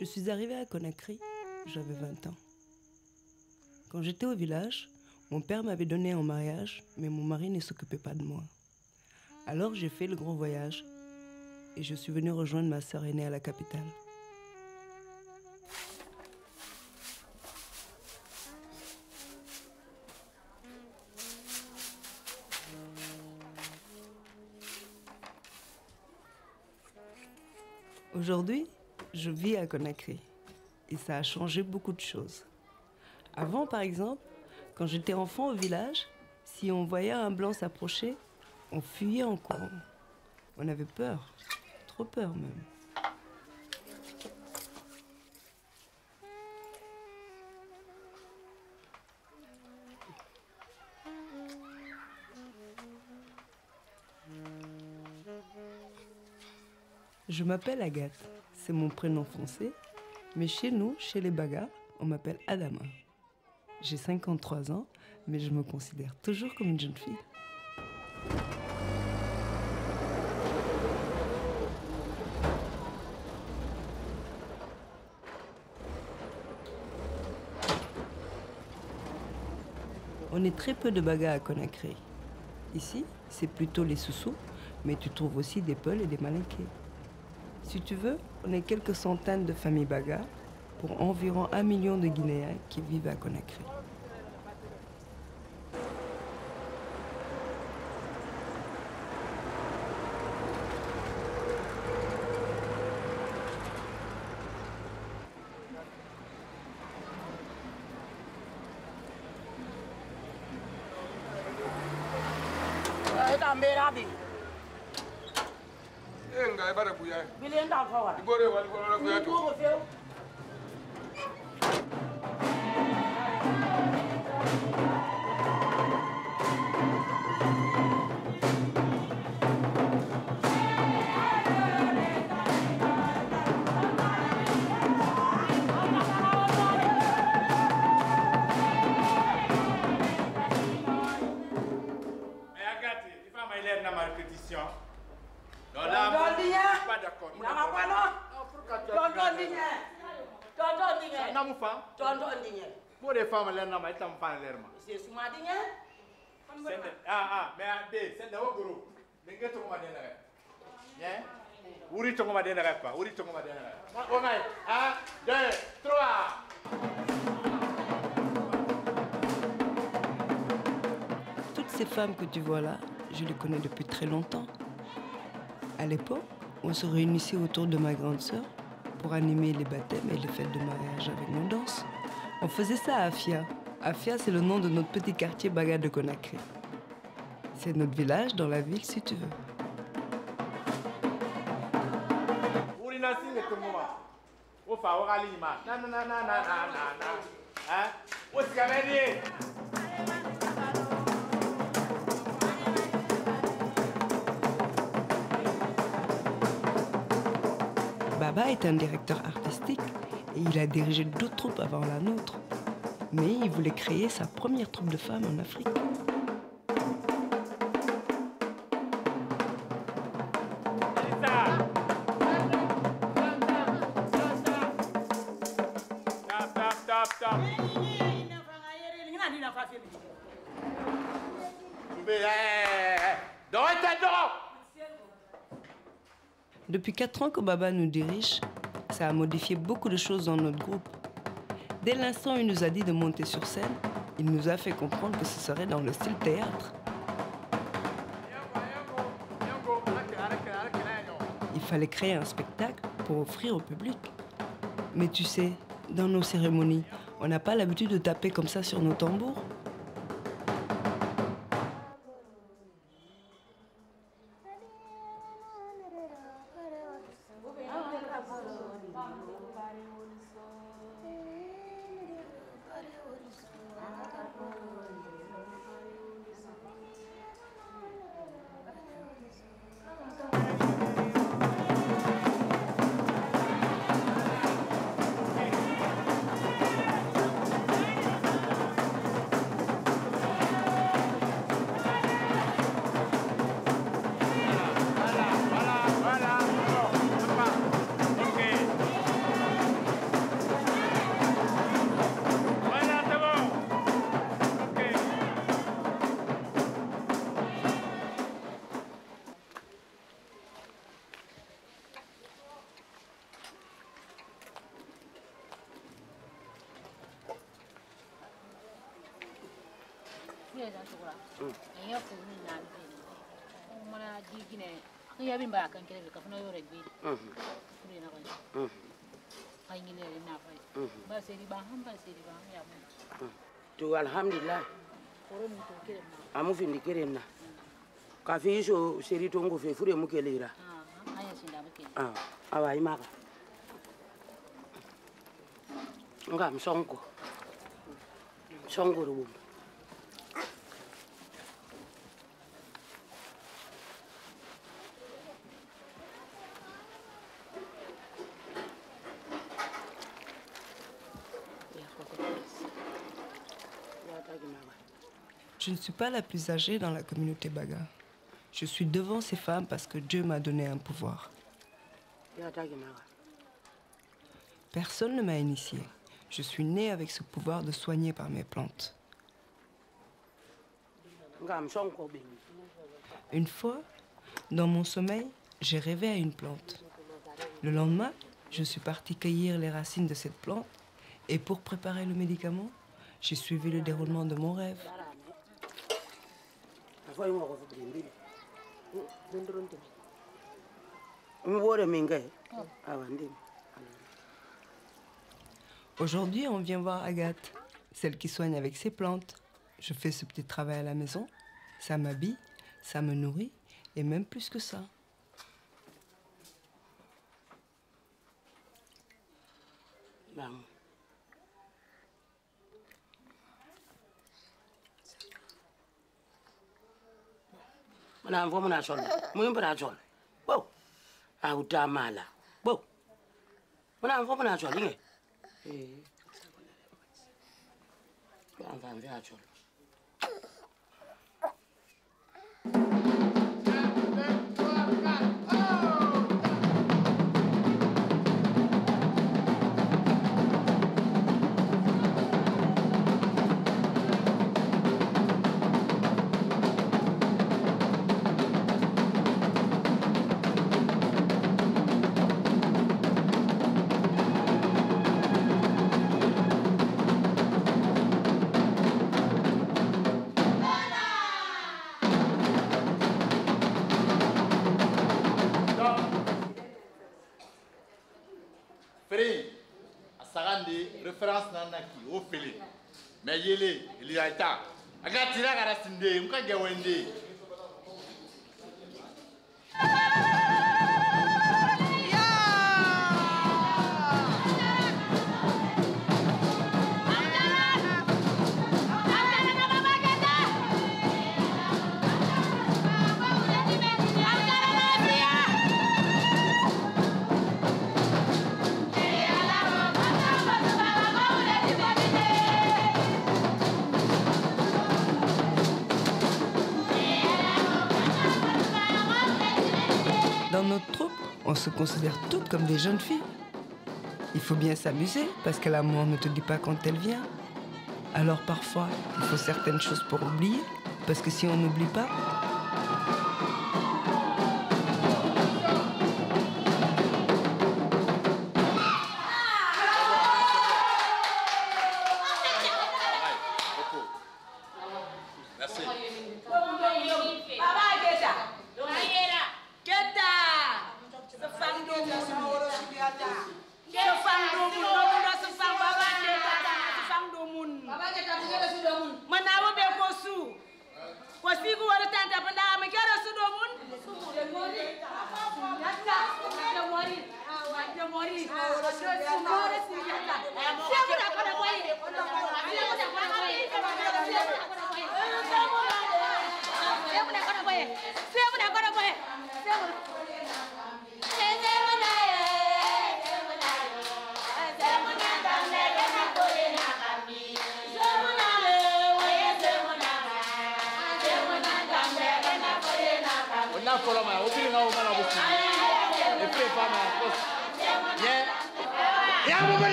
Je suis arrivée à Conakry, j'avais 20 ans. Quand j'étais au village, mon père m'avait donné en mariage, mais mon mari ne s'occupait pas de moi. Alors j'ai fait le grand voyage et je suis venue rejoindre ma sœur aînée à la capitale. Aujourd'hui, je vis à Conakry et ça a changé beaucoup de choses. Avant, par exemple, quand j'étais enfant au village, si on voyait un blanc s'approcher, on fuyait en courant. On avait peur, trop peur même. Je m'appelle Agathe, c'est mon prénom français, mais chez nous, chez les Baga, on m'appelle Adama. J'ai 53 ans, mais je me considère toujours comme une jeune fille. On est très peu de Baga à Conakry. Ici, c'est plutôt les Soussous, mais tu trouves aussi des Peuls et des Malinqués. Si tu veux, on est quelques centaines de familles Baga pour environ 1 million de Guinéens qui vivent à Conakry. Toutes ces femmes que tu vois là, je les connais depuis très longtemps. À l'époque, on se réunissait autour de ma grande sœur pour animer les baptêmes et les fêtes de mariage avec nos danses. On faisait ça à Afia. Afia, c'est le nom de notre petit quartier Baga de Conakry. C'est notre village dans la ville, si tu veux. Baba est un directeur artistique et il a dirigé d'autres troupes avant la nôtre. Mais il voulait créer sa première troupe de femmes en Afrique. Depuis 4 ans que Baba nous dirige, ça a modifié beaucoup de choses dans notre groupe. Dès l'instant où il nous a dit de monter sur scène, il nous a fait comprendre que ce serait dans le style théâtre. Il fallait créer un spectacle pour offrir au public. Mais tu sais, dans nos cérémonies, on n'a pas l'habitude de taper comme ça sur nos tambours. Tu alhamdulillah. Amu findi kerena. Kafi iso seri tongo fe fure mukelera. Awa imaka. Ngam sonko. Sonko rubu. Je ne suis pas la plus âgée dans la communauté Baga. Je suis devant ces femmes parce que Dieu m'a donné un pouvoir. Personne ne m'a initiée. Je suis née avec ce pouvoir de soigner par mes plantes. Une fois, dans mon sommeil, j'ai rêvé à une plante. Le lendemain, je suis partie cueillir les racines de cette plante et pour préparer le médicament, j'ai suivi le déroulement de mon rêve. Aujourd'hui, on vient voir Agathe, celle qui soigne avec ses plantes. Je fais ce petit travail à la maison, ça m'habille, ça me nourrit, et même plus que ça. Mana mvo muna sol. Muyimba na sol. Bo. Autamala. Bo. Mana mvo muna sol inge. Amba mvya sol. Référence nanaki au félé mais yele il y a ta aga tira gara sinde muka gewende Dans notre troupe, on se considère toutes comme des jeunes filles. Il faut bien s'amuser parce que l'amour ne te dit pas quand elle vient. Alors parfois, il faut certaines choses pour oublier, parce que si on n'oublie pas...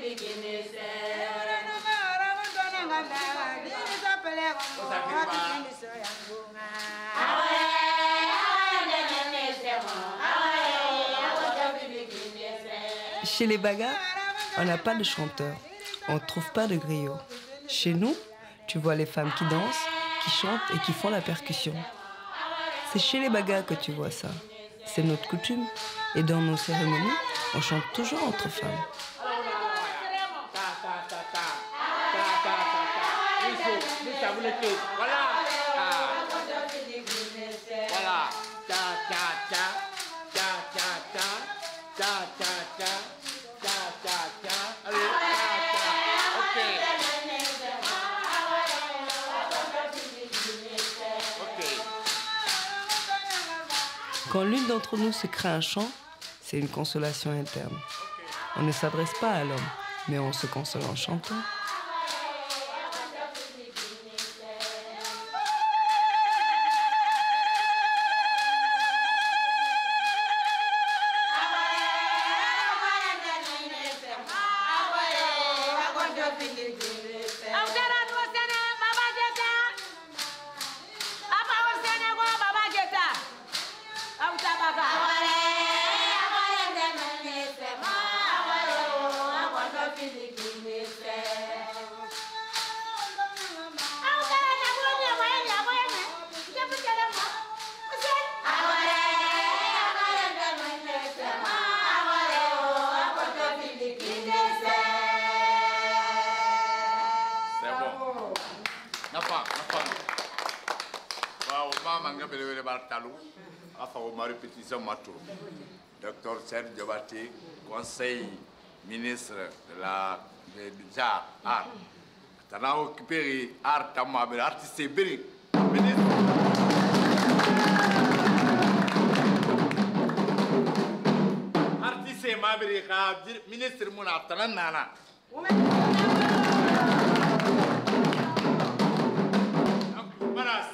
Beginning. Chez les Bagas, on n'a pas de chanteur, on ne trouve pas de griot. Chez nous, tu vois les femmes qui dansent, qui chantent et qui font la percussion. C'est chez les Bagas que tu vois ça. C'est notre coutume. Et dans nos cérémonies, on chante toujours entre femmes. Quand l'une d'entre nous se crée un chant, c'est une consolation interne. On ne s'adresse pas à l'homme, mais on se console en chantant. Docteur Serge Diabaté, conseil ministre des Arts. Tu as occupé art artiste ministre. Artiste ministre Mouna Tanana.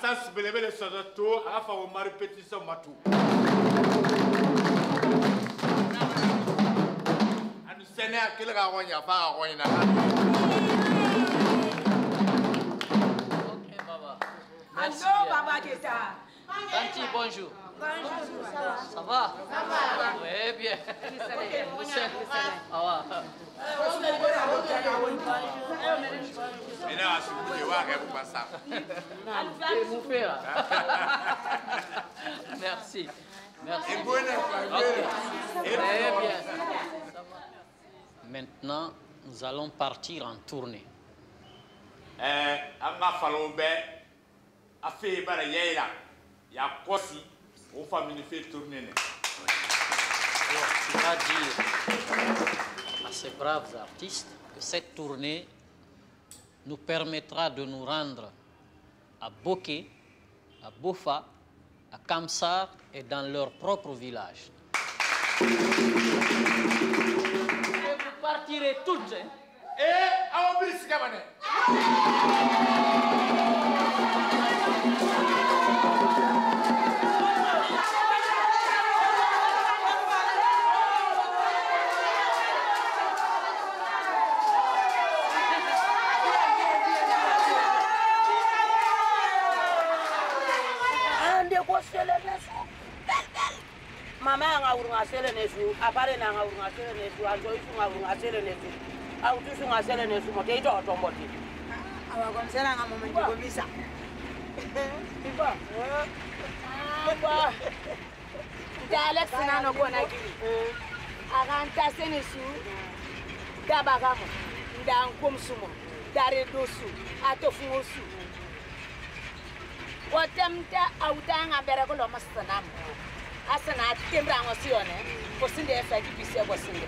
Sensibiliser les soldats à faire une répétition matou. Anu Sénégal quel garonya pas garonya. Ok Baba. Merci. Baba Keta. Tanti bonjour. Bonjour. Ça va? Ça va. Oui bien. Ah ouais. Merci. Merci. Okay. Très bien. Maintenant, nous allons partir en tournée. Je dois dire à ces braves artistes que cette tournée nous permettra de nous rendre à Boké, à Bofa, à Kamsar et dans leur propre village. Et vous partirez toutes. Hein? Mama nga urunga sele nesu, apare na nga urunga sele nesu, anjo isu nga urunga sele nesu, au tusu nga sele nesu, mote ito otomboti. Awa komsela nga mama njigomisa. Iba. Iba. Nta Alex na no bona kiri. Aganta sele nesu. Daba kamo. Nda nkomsumo. Dare dosu. Atofungosu. Watemta autanga berako lo masanamu. Asana tembra ngosione posinde efaki bise bosinde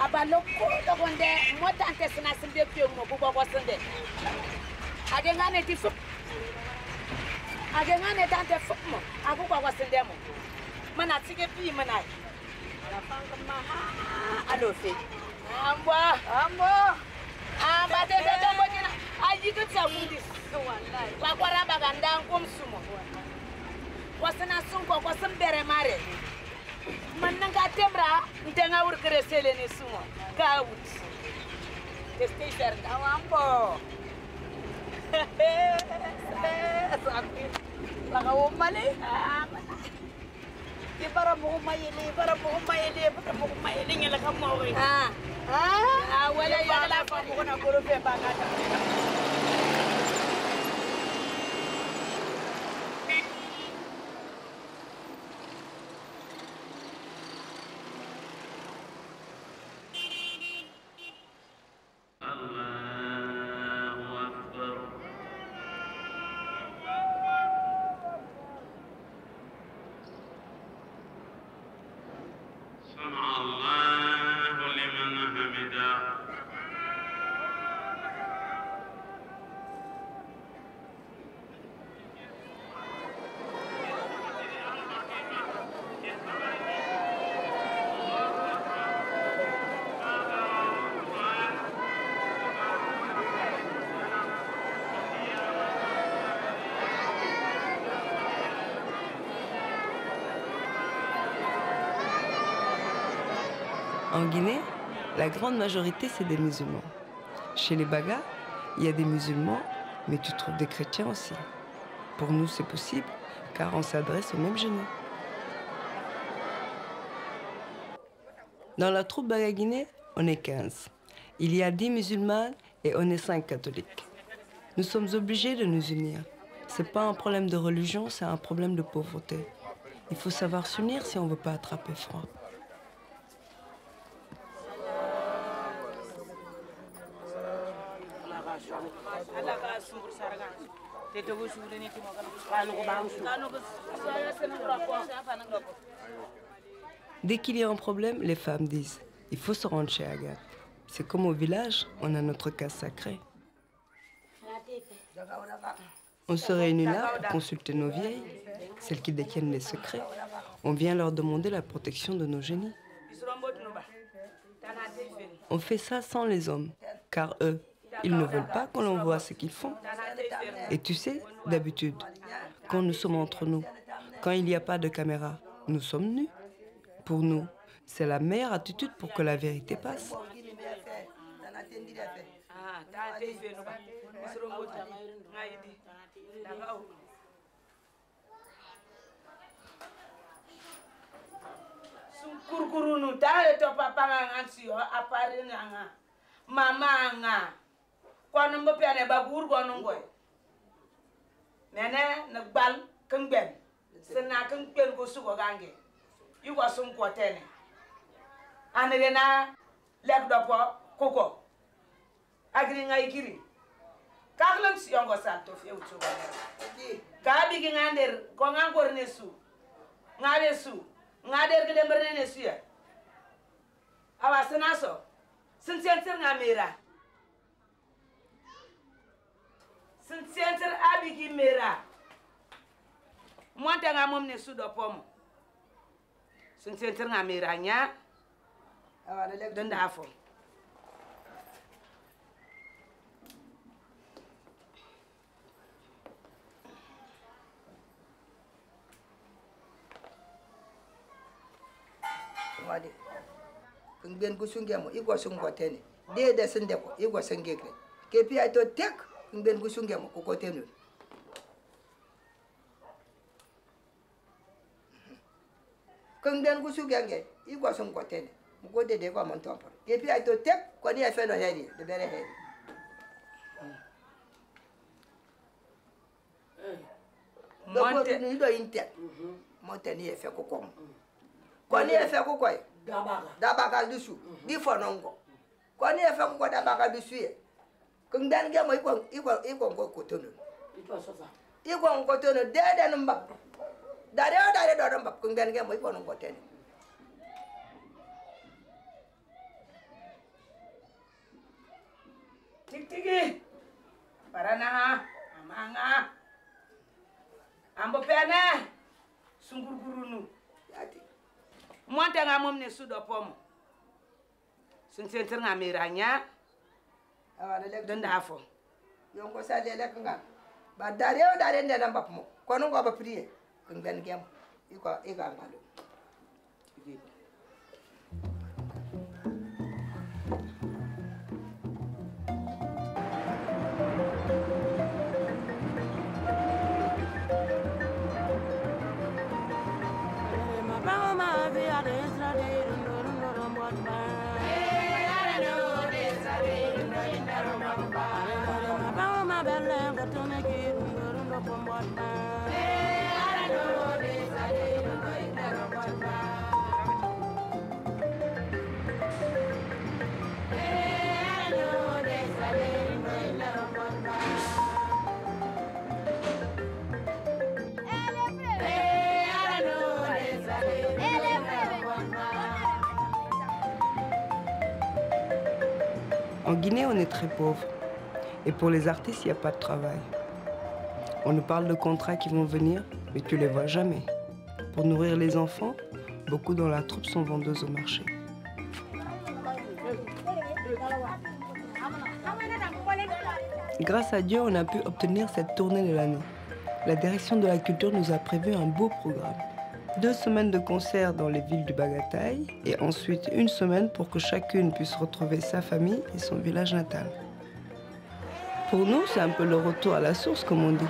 abaloko dogonde motante sina sinde pio mo bubo bosinde agengane tifu agengane tante fukmo akukwa bosinde mo mana tige pi mana ala fanga maha alofe ambo amba de bojina ajitu tsamundi wallahi kwa kwaraba ganda nkomsumo wasana sunko ko sambere mare mananga tembra ntenga urkere sele ne sumo kaut testi ferda wampo laga umale Para mo kumayili, para mo kumayili nga lang mo rin. Wala yung alapa mo ko na puro pe baka. En Guinée, la grande majorité, c'est des musulmans. Chez les Bagas, il y a des musulmans, mais tu trouves des chrétiens aussi. Pour nous, c'est possible, car on s'adresse aux mêmes génies. Dans la troupe Baga Guinée, on est 15. Il y a 10 musulmanes et on est 5 catholiques. Nous sommes obligés de nous unir. Ce n'est pas un problème de religion, c'est un problème de pauvreté. Il faut savoir s'unir si on ne veut pas attraper froid. Dès qu'il y a un problème, les femmes disent « il faut se rendre chez Agathe ». C'est comme au village, on a notre case sacrée. On se réunit là pour consulter nos vieilles, celles qui détiennent les secrets. On vient leur demander la protection de nos génies. On fait ça sans les hommes, car eux, ils ne veulent pas qu'on leur voit ce qu'ils font. Et tu sais, d'habitude, quand nous sommes entre nous, quand il n'y a pas de caméra, nous sommes nus. Pour nous, c'est la meilleure attitude pour que la vérité passe. Quand on a bagour gonongoy nene na bal kengben sena kengben ko sugo gange yugo sum ko tene anere na lek dopo koko agri ngai kiri karlam si yongo salto fi utu ka bigi ngander ko ngangor ne su ngare su ngader gele mberne ne su ya awa sena so sin sentir ngamera Sincer abigi mera. Monte nga mom ne sudo pomo. Sincer nga mera nya. Awa de denda afo. Wadi. Kungben kusungemo igwa sungo tene. De sendeko igwa sengekre. Kepi aito tek ngben kusunge mo ko tenu kangden kusuge igwa son ko tene mo ko de ko mon tompo ke pi ay to tek ko ni e feno hedi de bere hedi monte ni do inte monte ni e fe ko kom ko ni e fe ko koy dabaga dusu di fonongo ko ni e fe ko dabaga dusu e kungdan ge mo iko ko tono iko tono de namba dare do namba kungdan ge mo iko no tene tiki parana amanga ambo pene sungurgurunu yati monte nga mom ne sudo pomo sun center nga miranya awa lek denda fo yonko sa lek nga ba dare ndena mbap mo kono ngo ba prier kun ben gem iko ngalo En Guinée, on est très pauvre. Et pour les artistes, il n'y a pas de travail. On nous parle de contrats qui vont venir, mais tu les vois jamais. Pour nourrir les enfants, beaucoup dans la troupe sont vendeuses au marché. Grâce à Dieu, on a pu obtenir cette tournée de l'année. La direction de la culture nous a prévu un beau programme. 2 semaines de concerts dans les villes du Bagataï et ensuite 1 semaine pour que chacune puisse retrouver sa famille et son village natal. Pour nous, c'est un peu le retour à la source, comme on dit.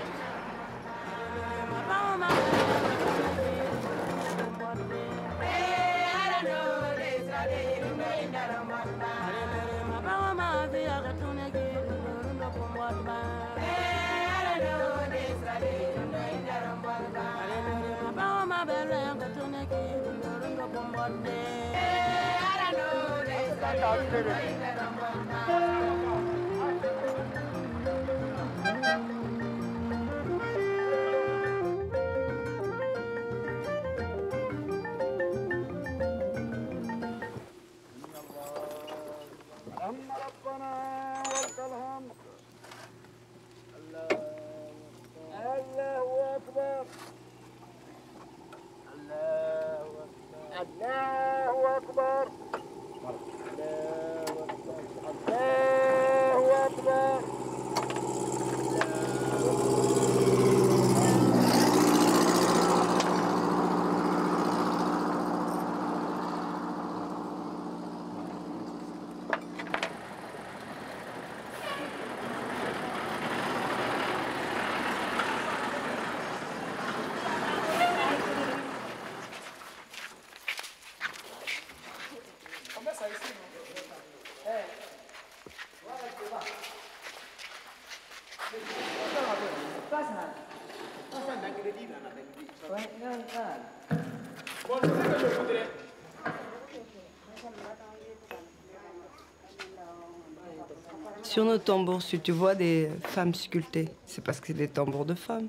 Sur nos tambours, si tu vois des femmes sculptées, c'est parce que c'est des tambours de femmes.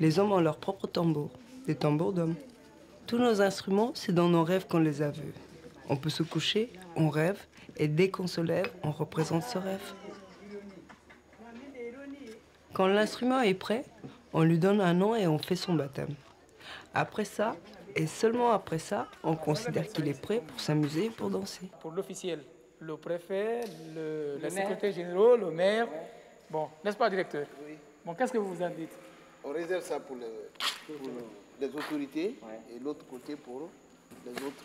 Les hommes ont leur propre tambour, des tambours d'hommes. Tous nos instruments, c'est dans nos rêves qu'on les a vus. On peut se coucher, on rêve, et dès qu'on se lève, on représente ce rêve. Quand l'instrument est prêt, on lui donne un nom et on fait son baptême. Après ça, et seulement après ça, on considère qu'il est prêt pour s'amuser et pour danser. Pour l'officiel, le préfet, le secrétaire général, le maire. Bon, n'est-ce pas, directeur? Oui. Bon, qu'est-ce que vous en dites? On réserve ça pour les autorités et l'autre côté pour les autres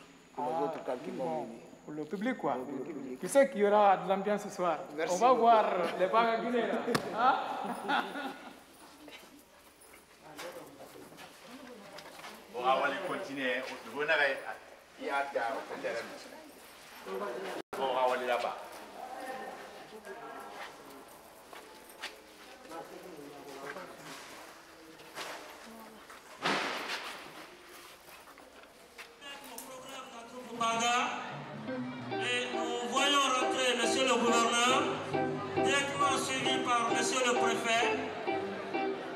calculs. Bon, pour le public, quoi. Tu sais qu'il y aura de l'ambiance ce soir. Merci. On va voir les Bagaguinés, là. Hein? Bon, on va continuer. On va aller là-bas. Et nous voyons rentrer monsieur le gouverneur, directement suivi par monsieur le préfet,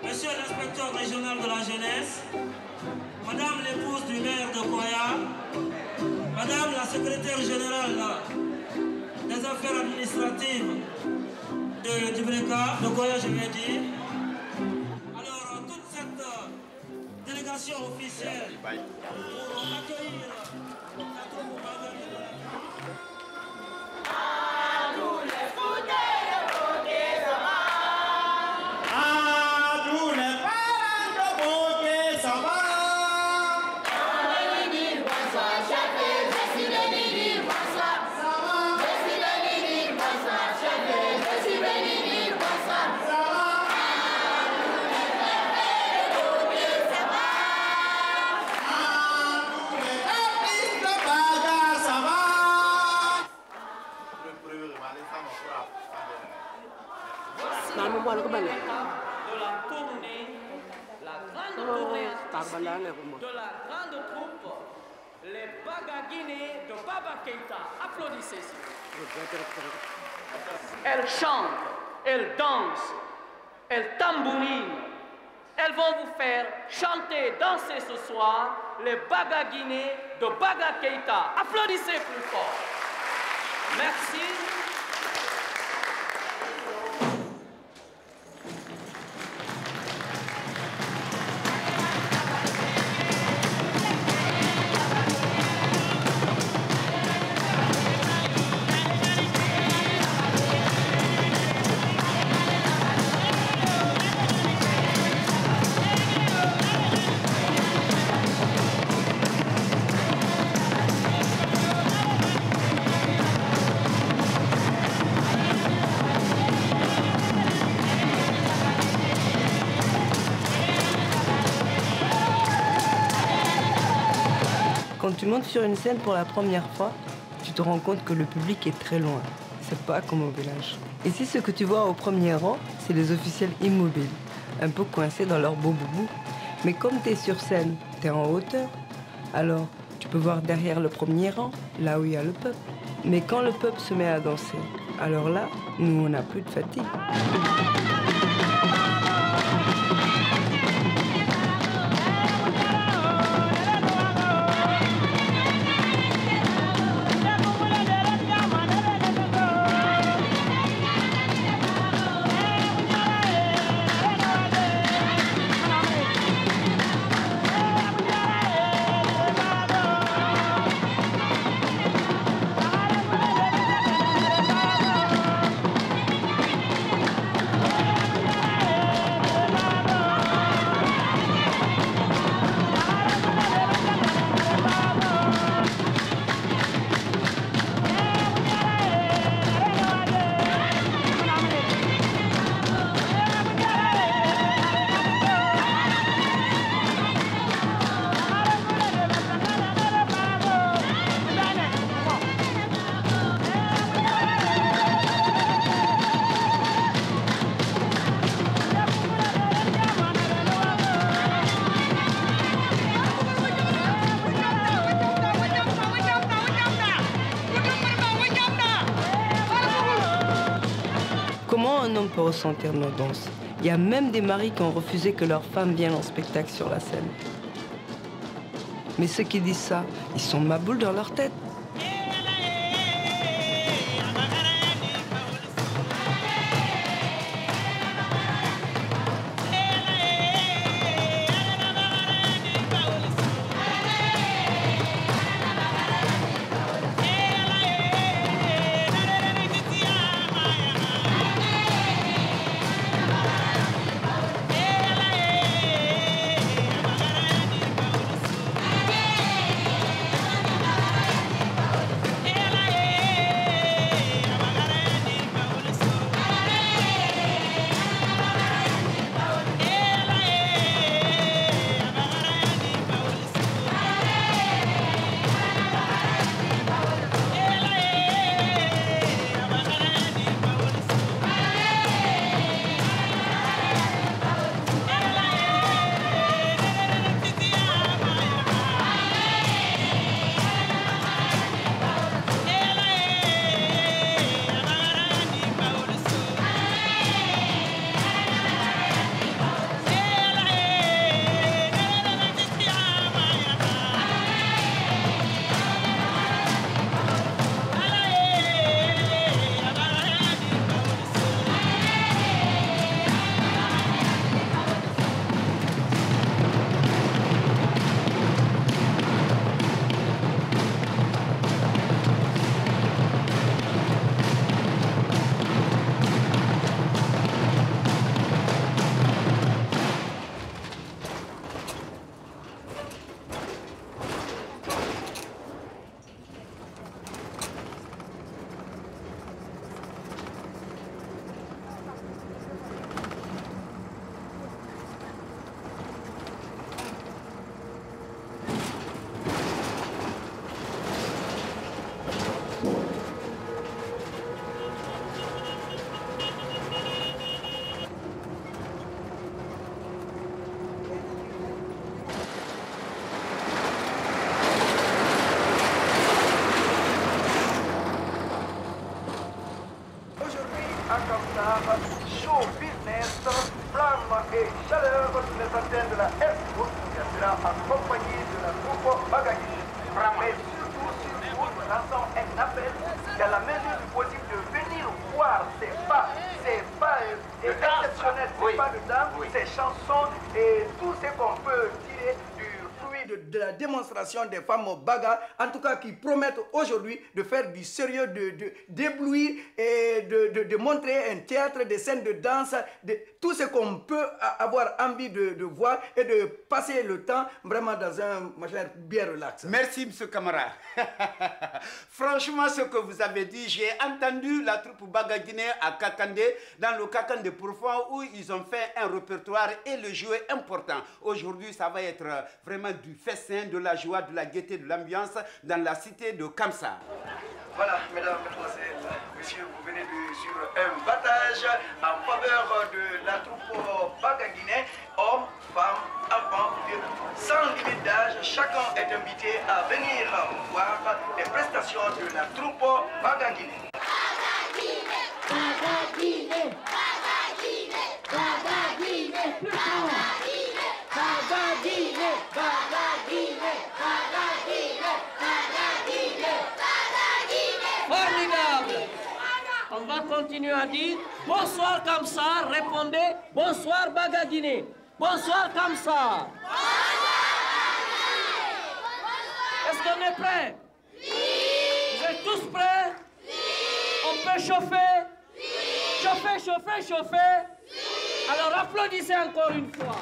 monsieur l'inspecteur régional de la jeunesse, madame l'épouse du maire de Koya, madame la secrétaire générale des affaires administratives du Breka, de Koya je vais dire. Alors toute cette délégation officielle pour accueillir la troupe Bagaguinée. De la grande troupe, les Bagaguinés de Baba Keïta. Applaudissez, s'il vous plaît. Elles chantent, elles dansent, elles tambourinent. Elles vont vous faire chanter, danser ce soir les Bagaguinés de Baba Keïta. Applaudissez plus fort. Merci. Quand tu montes sur une scène pour la première fois, tu te rends compte que le public est très loin. C'est pas comme au village. Ici, ce que tu vois au premier rang, c'est les officiels immobiles, un peu coincés dans leur beau boubou. Mais comme tu es sur scène, tu es en hauteur, alors tu peux voir derrière le premier rang, là où il y a le peuple. Mais quand le peuple se met à danser, alors là, nous, on n'a plus de fatigue. Comment un homme peut ressentir nos danses? Il y a même des maris qui ont refusé que leur femme vienne en spectacle sur la scène. Mais ceux qui disent ça, ils sont maboules dans leur tête. Show business, flamme et chaleur sur les antennes de la F-Route qui sera accompagné de la troupe Bagagi. Mais surtout, nous lançons un appel dans la mesure du possible de venir voir ces pas exceptionnels, ces pas de danse, ces chansons et tout ce qu'on peut tirer du fruit de la démonstration des femmes Baga, en tout cas qui promettent aujourd'hui de faire du sérieux, d'éblouir et de montrer un théâtre, des scènes de danse, tout ce qu'on peut avoir envie de voir et de passer le temps vraiment dans un machin bien relax. Merci, M. Camara. Franchement, ce que vous avez dit, j'ai entendu la troupe Baga Guinée à Kakandé, dans le Kakandé profond, où ils ont fait un répertoire et le jeu important. Aujourd'hui, ça va être vraiment du festival. destin, de la joie, de la gaieté, de l'ambiance dans la cité de Kamsa. Voilà, mesdames, mesdemoiselles, messieurs, vous venez de suivre un battage en faveur de la troupe Baga Guinée, hommes, femmes, enfants, vieux, sans limite d'âge. Chacun est invité à venir voir les prestations de la troupe Baga Guinée. Formidable. On va continuer à dire bonsoir Kamsa, répondez bonsoir Baga Guinée. Bonsoir Kamsa. Est-ce qu'on est prêts? Vous êtes tous prêts? On peut chauffer? Chauffer, chauffer, chauffer. Alors applaudissez encore une fois.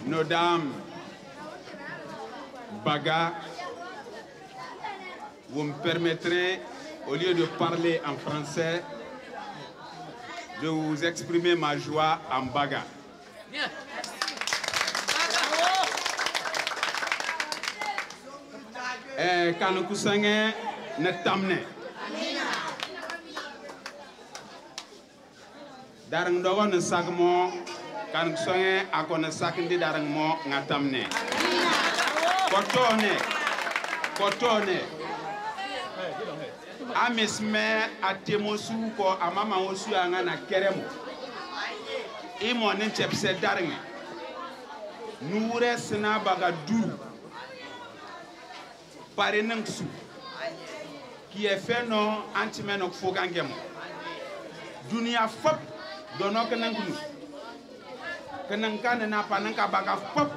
Nos dames, Baga, vous me permettrez, au lieu de parler en français, de vous exprimer ma joie en Baga. Bien. Quand nous sommes tamne. Darang dogo ne sagmo kan songe akona sakindi darang mo ngatamne. Kotone. Amisme atemosu ko amama osu anga na keremo. Imo ne chepse darang. Nure sina baga du. Parenangsu. Qui est fait non antimenok fogangemo. Dunia fop dono kenankunu. Kenankane na pananka baga fop.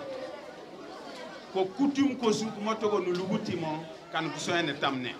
Ko kutum ko su moto ko nulugutimo kan kusoene tamne.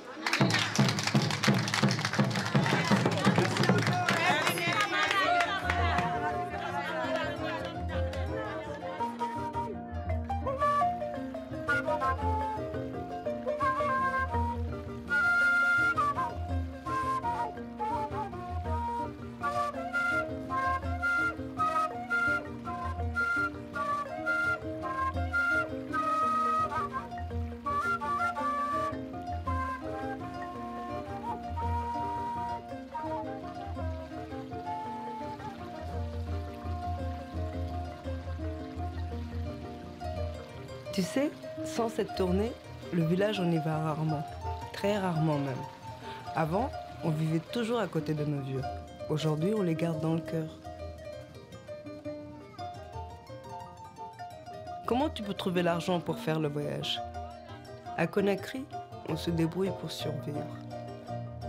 Tu sais, sans cette tournée, le village on y va rarement, très rarement même. Avant, on vivait toujours à côté de nos vieux. Aujourd'hui, on les garde dans le cœur. Comment tu peux trouver l'argent pour faire le voyage? À Conakry, on se débrouille pour survivre.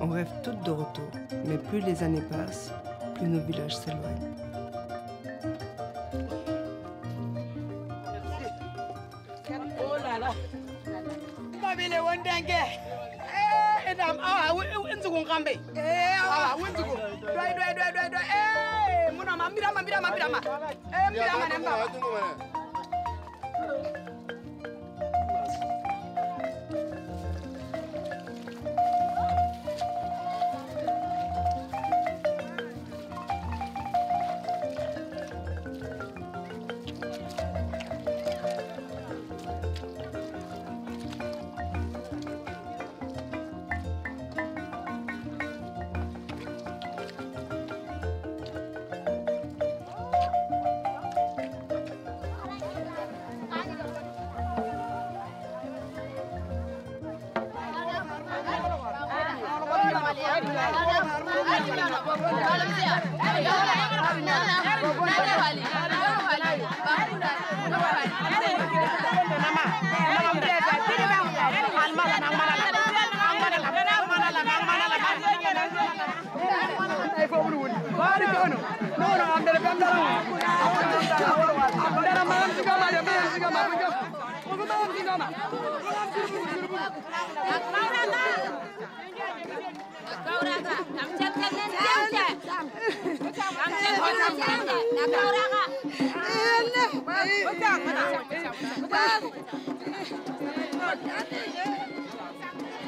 On rêve toutes de retour, mais plus les années passent, plus nos villages s'éloignent. Oh là là. Mabile wondengue. Edam unzugu ngambe. Unzugu. Doi. Muna mambirama. Mbirama namba.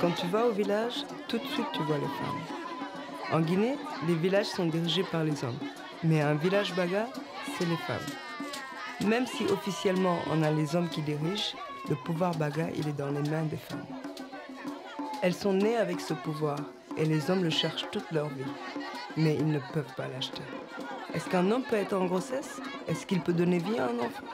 Quand tu vas au village, tout de suite tu vois les femmes. En Guinée, les villages sont dirigés par les hommes. Mais un village Baga, c'est les femmes. Même si officiellement on a les hommes qui dirigent, le pouvoir Baga, il est dans les mains des femmes. Elles sont nées avec ce pouvoir et les hommes le cherchent toute leur vie. Mais ils ne peuvent pas l'acheter. Est-ce qu'un homme peut être en grossesse? Est-ce qu'il peut donner vie à un enfant?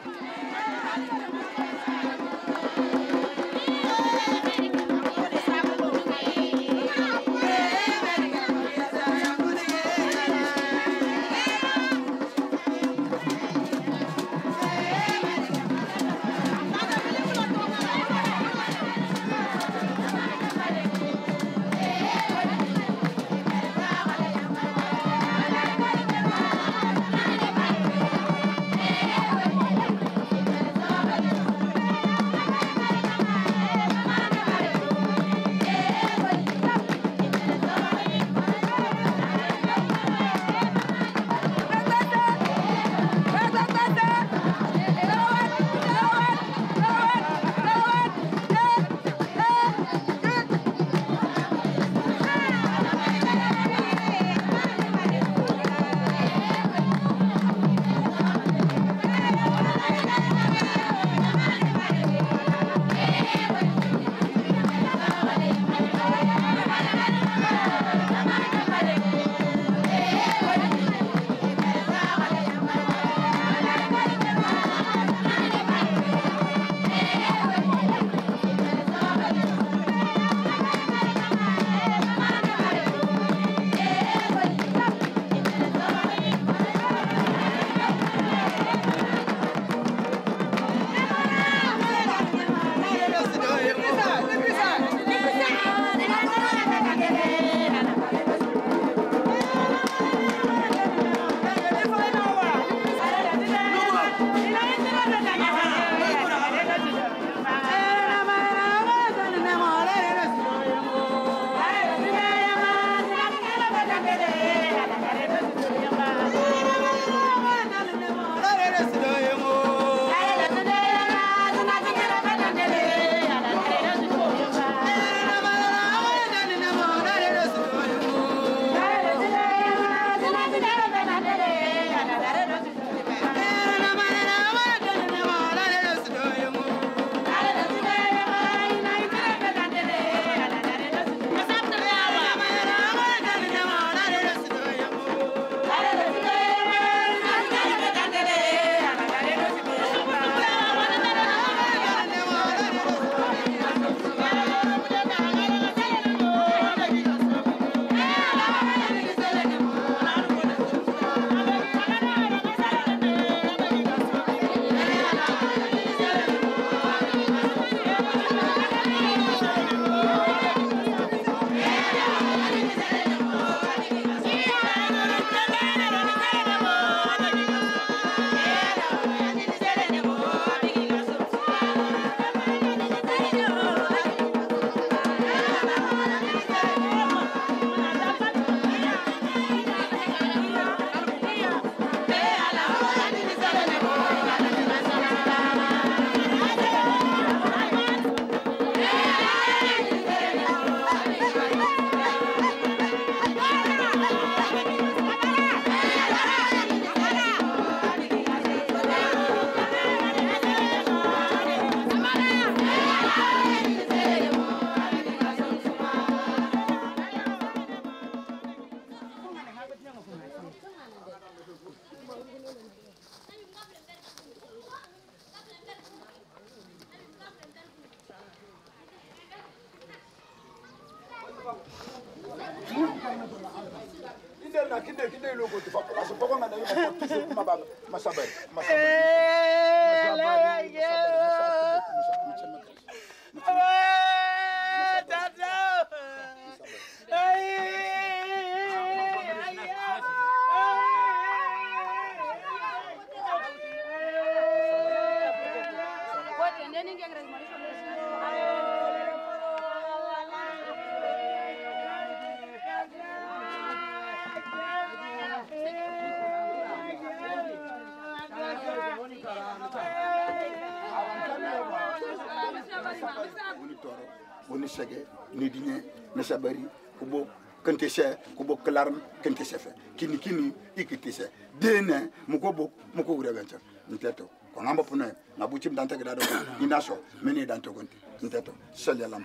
Boni sege ni digne ne sabari kubo kente se kubo klarm kente se fe kini ikiti se dene mukobo muko gure venture nteto ko ngamba pune na buchim dante gada do inaso meni dante gonti nteto sele lam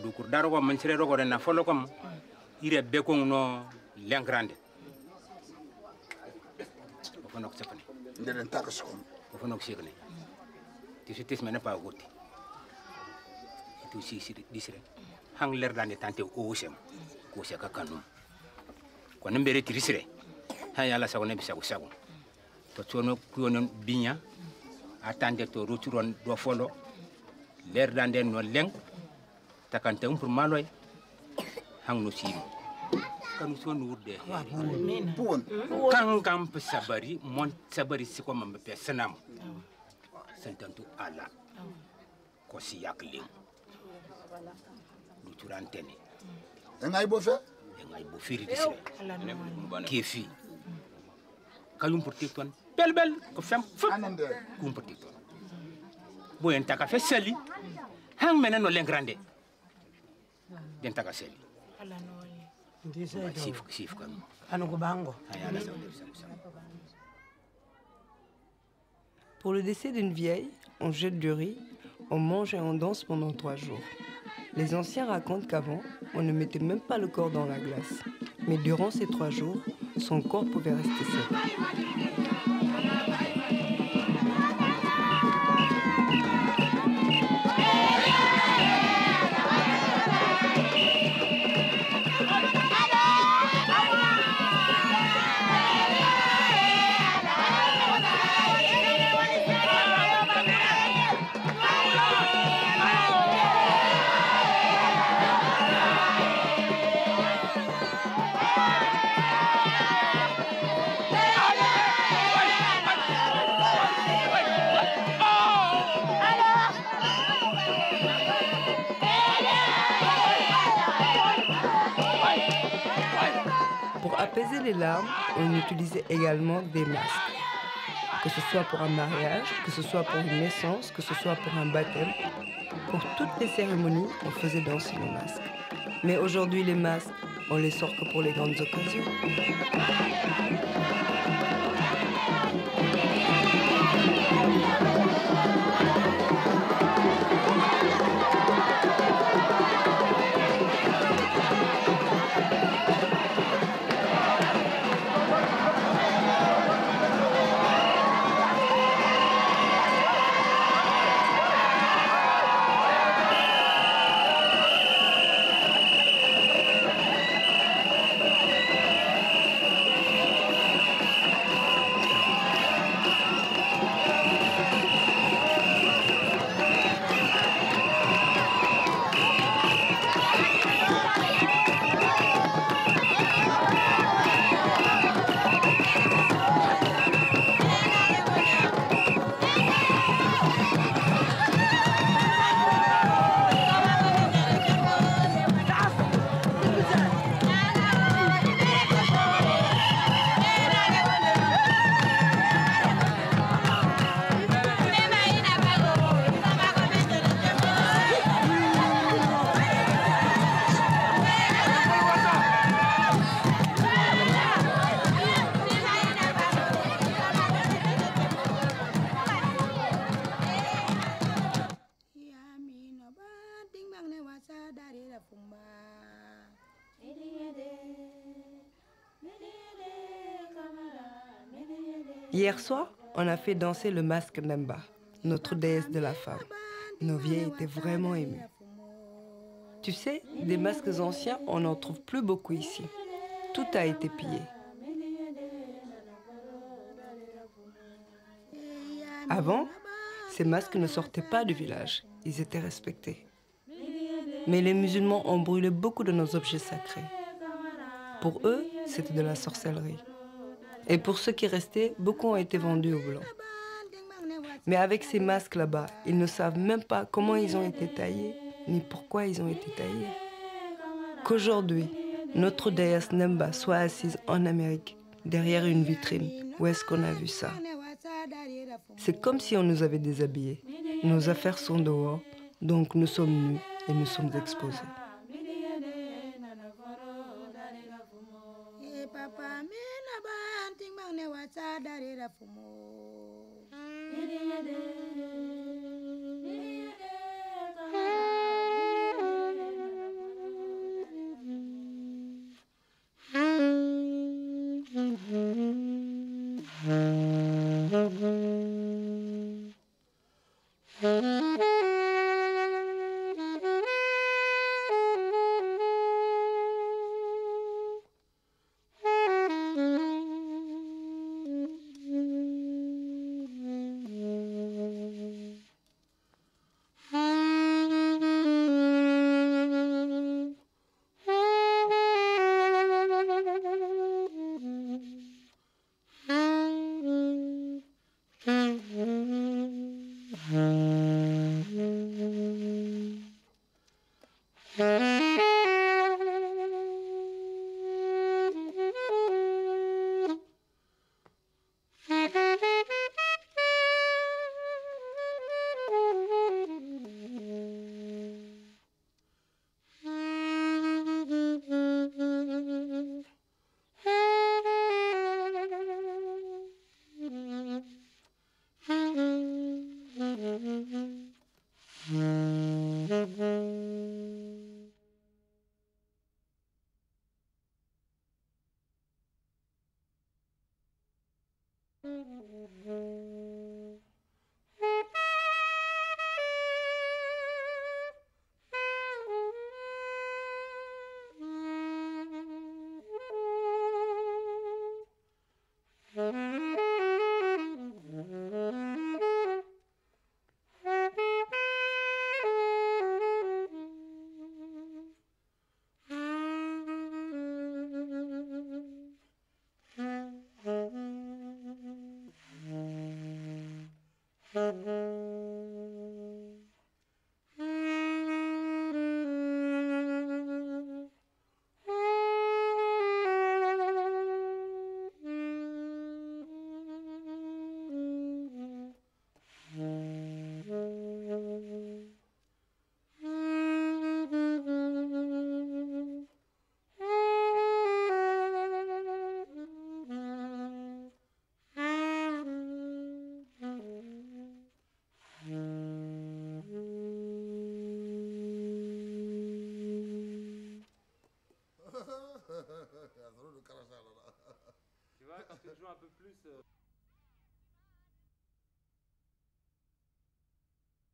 du kur daro ko man sire rogo na folo kom ire be ko no lengrande o fono ko sepane ndelen takas ko o fono ko sekne ti sitis mena pa goti tu si disre hang ler dande tante o sem ko se ka kanum ko nembere tirisre ha yalla sago ne bisago sago to tono kuyonon binya atande to roturon do folo ler dande no leng takante pour maloy hang no sim kanu son wurde pon kan sabari mon sabari siko mambe personam sentantu ala ko si yakling luturantene ngay bo fe ngay bo firi disre kefi kayum portikton bel ko fem anande kum portikton bo en taka fe sali hang menen no lengrande den taka sali sif kan Pour le décès d'une vieille, on jette du riz, on mange et on danse pendant 3 jours. Les anciens racontent qu'avant, on ne mettait même pas le corps dans la glace. Mais durant ces 3 jours, son corps pouvait rester sec. Pour apaiser les larmes, on utilisait également des masques. Que ce soit pour un mariage, que ce soit pour une naissance, que ce soit pour un baptême. Pour toutes les cérémonies, on faisait danser le masque. Mais aujourd'hui, les masques, on les sort que pour les grandes occasions. Hier soir, on a fait danser le masque Nemba, notre déesse de la femme. Nos vieilles étaient vraiment émues. Tu sais, des masques anciens, on n'en trouve plus beaucoup ici. tout a été pillé. Avant, ces masques ne sortaient pas du village, ils étaient respectés. Mais les musulmans ont brûlé beaucoup de nos objets sacrés. Pour eux, c'était de la sorcellerie. Et pour ceux qui restaient, beaucoup ont été vendus aux Blancs. Mais avec ces masques là-bas, ils ne savent même pas comment ils ont été taillés, ni pourquoi ils ont été taillés. Qu'aujourd'hui, notre déesse Nemba soit assise en Amérique, derrière une vitrine, où est-ce qu'on a vu ça? C'est comme si on nous avait déshabillés. Nos affaires sont dehors, donc nous sommes nus et nous sommes exposés.